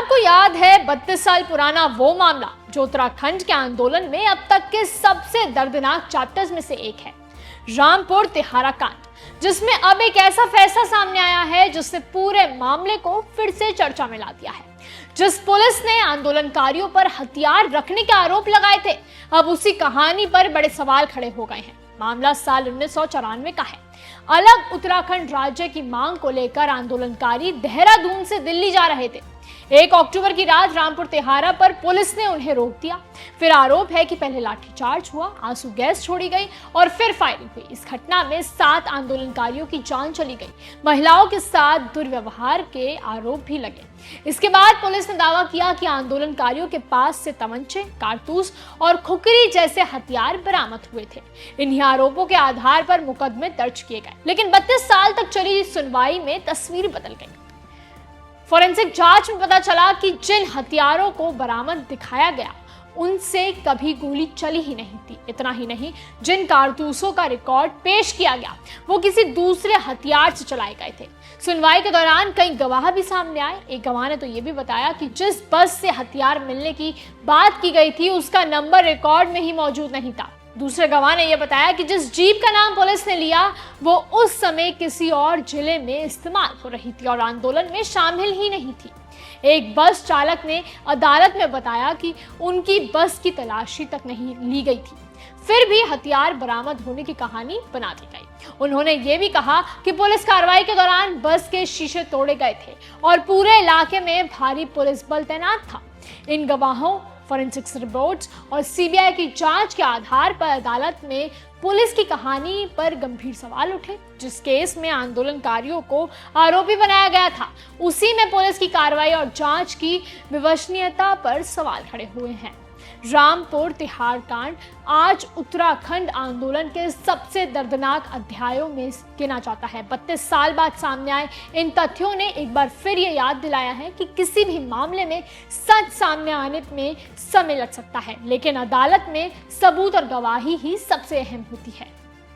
आपको याद है 32 साल पुराना वो मामला जो उत्तराखंड के आंदोलन में अब तक के सबसे दर्दनाक चैप्टर्स में से एक है, रामपुर तिहारा कांड, जिसमें अब एक ऐसा फैसला सामने आया है जिसने पूरे मामले को फिर से चर्चा में ला दिया है। जिस पुलिस ने आंदोलनकारियों पर हथियार रखने के आरोप लगाए थे, अब उसी कहानी पर बड़े सवाल खड़े हो गए हैं। मामला साल 1994 का है। अलग उत्तराखंड राज्य की मांग को लेकर आंदोलनकारी देहरादून से दिल्ली जा रहे थे। 1 अक्टूबर की रात रामपुर तिहारा पर पुलिस ने उन्हें रोक दिया। फिर आरोप है कि पहले लाठीचार्ज हुआ, आंसू गैस छोड़ी गई और फिर फायरिंग हुई। इस घटना में 7 आंदोलनकारियों की जान चली गई। महिलाओं के साथ दुर्व्यवहार के आरोप भी लगे। इसके बाद पुलिस ने दावा किया कि आंदोलनकारियों के पास से तमंचे, कारतूस और खुकरी जैसे हथियार बरामद हुए थे। इन्हीं आरोपों के आधार पर मुकदमे दर्ज किए गए, लेकिन 32 साल तक चली सुनवाई में तस्वीर बदल गई। फोरेंसिक जांच में पता चला कि जिन हथियारों को बरामद दिखाया गया उनसे कभी गोली चली ही नहीं थी। इतना ही नहीं, जिन कारतूसों का रिकॉर्ड पेश किया गया वो किसी दूसरे हथियार से चलाए गए थे। सुनवाई के दौरान कई गवाह भी सामने आए। एक गवाह ने तो ये भी बताया कि जिस बस से हथियार मिलने की बात की गई थी उसका नंबर रिकॉर्ड में ही मौजूद नहीं था। दूसरे गवाह ने यह बताया कि जिस जीप का नाम पुलिस ने लिया वो उस समय किसी और जिले में इस्तेमाल हो रही थी और आंदोलन में शामिल ही नहीं थी। एक बस चालक ने अदालत में बताया कि उनकी बस की तलाशी तक नहीं ली गई थी, फिर भी हथियार बरामद होने की कहानी बना दी गई। उन्होंने ये भी कहा कि पुलिस कार्रवाई के दौरान बस के शीशे तोड़े गए थे और पूरे इलाके में भारी पुलिस बल तैनात था। इन गवाहों, फोरेंसिक्स रिपोर्ट्स और सीबीआई की जांच के आधार पर अदालत में पुलिस की कहानी पर गंभीर सवाल उठे। जिस केस में आंदोलनकारियों को आरोपी बनाया गया था उसी में पुलिस की कार्रवाई और जांच की विश्वसनीयता पर सवाल खड़े हुए हैं। रामपुर तिहाड़ कांड आज उत्तराखंड आंदोलन के सबसे दर्दनाक अध्यायों में गिना जाता है। 32 साल बाद सामने आए इन तथ्यों ने एक बार फिर ये याद दिलाया है कि किसी भी मामले में सच सामने आने में समय लग सकता है, लेकिन अदालत में सबूत और गवाही ही सबसे अहम होती है।